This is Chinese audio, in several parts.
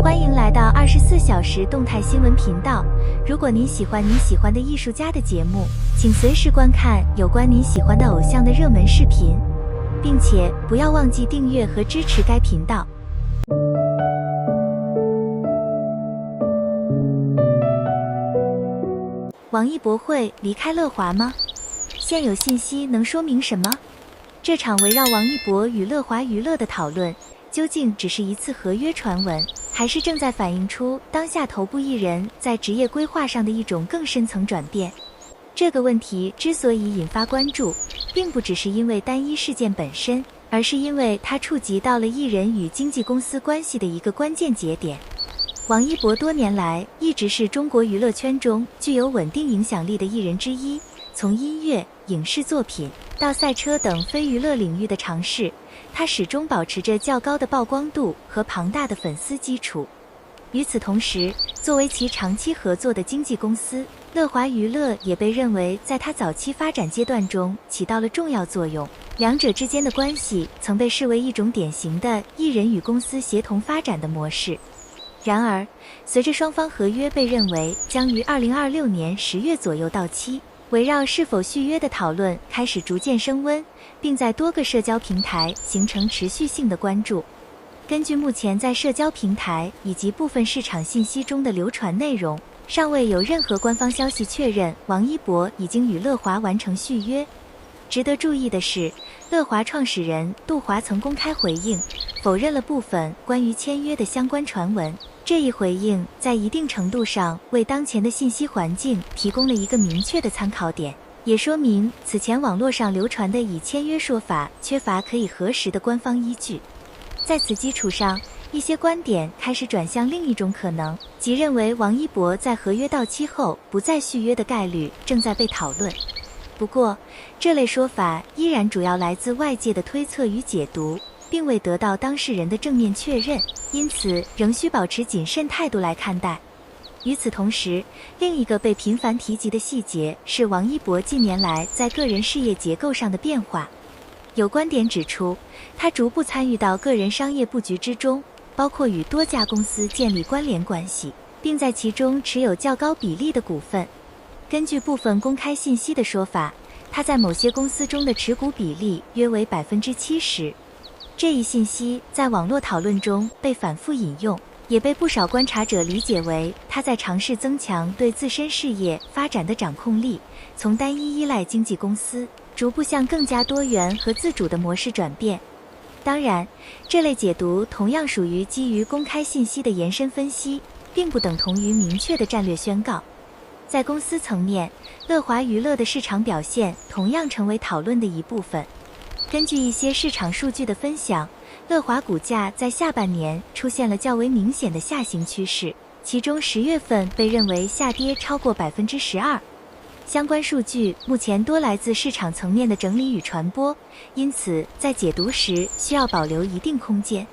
欢迎来到24小时动态新闻频道。如果您喜欢的艺术家的节目，请随时观看有关您喜欢的偶像的热门视频，并且不要忘记订阅和支持该频道。王一博会离开乐华吗？现有信息能说明什么？这场围绕王一博与乐华娱乐的讨论，究竟只是一次合约传闻，还是正在反映出当下头部艺人在职业规划上的一种更深层转变？这个问题之所以引发关注，并不只是因为单一事件本身，而是因为它触及到了艺人与经纪公司关系的一个关键节点。王一博多年来一直是中国娱乐圈中具有稳定影响力的艺人之一，从音乐、影视作品到赛车等非娱乐领域的尝试，他始终保持着较高的曝光度和庞大的粉丝基础。与此同时，作为其长期合作的经纪公司，乐华娱乐也被认为在他早期发展阶段中起到了重要作用。两者之间的关系曾被视为一种典型的艺人与公司协同发展的模式。然而，随着双方合约被认为将于2026年10月左右到期，围绕是否续约的讨论开始逐渐升温，并在多个社交平台形成持续性的关注。根据目前在社交平台以及部分市场信息中的流传内容，尚未有任何官方消息确认王一博已经与乐华完成续约。值得注意的是，乐华创始人杜华曾公开回应，否认了部分关于签约的相关传闻。这一回应在一定程度上为当前的信息环境提供了一个明确的参考点，也说明此前网络上流传的已签约说法缺乏可以核实的官方依据。在此基础上，一些观点开始转向另一种可能，即认为王一博在合约到期后不再续约的概率正在被讨论。不过，这类说法依然主要来自外界的推测与解读，并未得到当事人的正面确认，因此仍需保持谨慎态度来看待。与此同时，另一个被频繁提及的细节是王一博近年来在个人事业结构上的变化。有观点指出，他逐步参与到个人商业布局之中，包括与多家公司建立关联关系，并在其中持有较高比例的股份。根据部分公开信息的说法，他在某些公司中的持股比例约为70%。这一信息在网络讨论中被反复引用，也被不少观察者理解为他在尝试增强对自身事业发展的掌控力，从单一依赖经纪公司逐步向更加多元和自主的模式转变。当然，这类解读同样属于基于公开信息的延伸分析，并不等同于明确的战略宣告。在公司层面，乐华娱乐的市场表现同样成为讨论的一部分。根据一些市场数据的分享，乐华股价在下半年出现了较为明显的下行趋势，其中10月份被认为下跌超过12%。相关数据目前多来自市场层面的整理与传播，因此在解读时需要保留一定空间。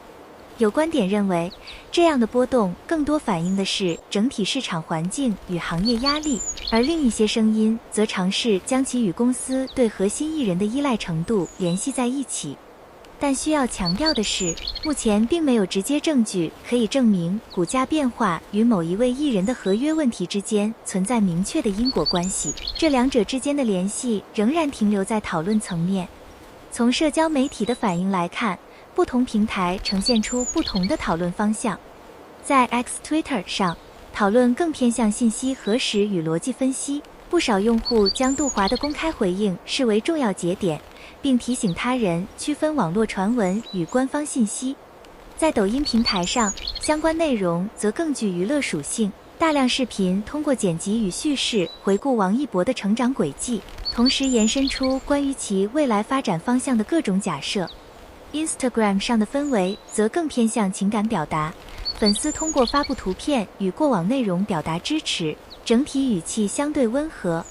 有观点认为，这样的波动更多反映的是整体市场环境与行业压力，而另一些声音则尝试将其与公司对核心艺人的依赖程度联系在一起。但需要强调的是，目前并没有直接证据可以证明股价变化与某一位艺人的合约问题之间存在明确的因果关系，这两者之间的联系仍然停留在讨论层面。从社交媒体的反应来看，不同平台呈现出不同的讨论方向。在 Twitter 上，讨论更偏向信息核实与逻辑分析，不少用户将杜华的公开回应视为重要节点，并提醒他人区分网络传闻与官方信息。在抖音平台上，相关内容则更具娱乐属性，大量视频通过剪辑与叙事回顾王一博的成长轨迹，同时延伸出关于其未来发展方向的各种假设。Instagram 上的氛围则更偏向情感表达，粉丝通过发布图片与过往内容表达支持，整体语气相对温和。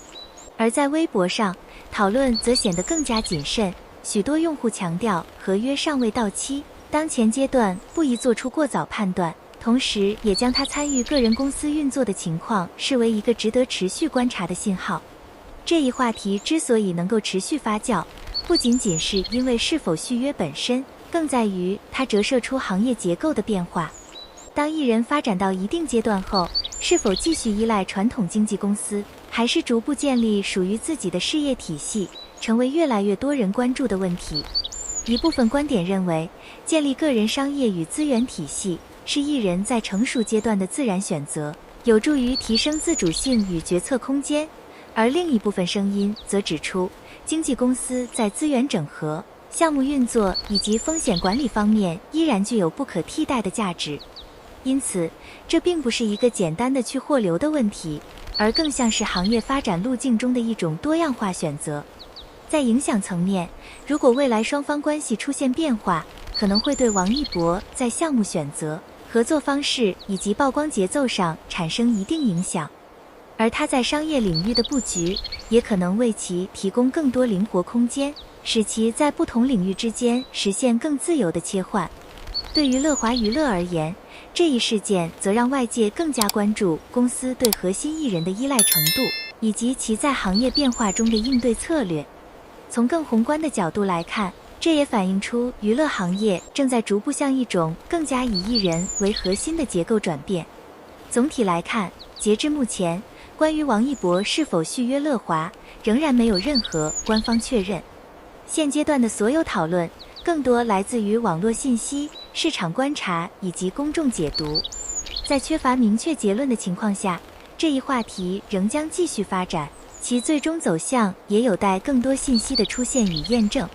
而在微博上，讨论则显得更加谨慎，许多用户强调合约尚未到期，当前阶段不宜做出过早判断，同时也将他参与个人公司运作的情况视为一个值得持续观察的信号。这一话题之所以能够持续发酵，不仅仅是因为是否续约本身，更在于它折射出行业结构的变化。当艺人发展到一定阶段后，是否继续依赖传统经纪公司，还是逐步建立属于自己的事业体系，成为越来越多人关注的问题。一部分观点认为，建立个人商业与资源体系是艺人在成熟阶段的自然选择，有助于提升自主性与决策空间。而另一部分声音则指出，经纪公司在资源整合、项目运作以及风险管理方面依然具有不可替代的价值。因此，这并不是一个简单的去或留的问题，而更像是行业发展路径中的一种多样化选择。在影响层面，如果未来双方关系出现变化，可能会对王一博在项目选择、合作方式以及曝光节奏上产生一定影响。而他在商业领域的布局，也可能为其提供更多灵活空间，使其在不同领域之间实现更自由的切换。对于乐华娱乐而言，这一事件则让外界更加关注公司对核心艺人的依赖程度，以及其在行业变化中的应对策略。从更宏观的角度来看，这也反映出娱乐行业正在逐步向一种更加以艺人为核心的结构转变。总体来看，截至目前，关于王一博是否续约乐华，仍然没有任何官方确认。现阶段的所有讨论，更多来自于网络信息、市场观察以及公众解读。在缺乏明确结论的情况下，这一话题仍将继续发展，其最终走向也有待更多信息的出现与验证。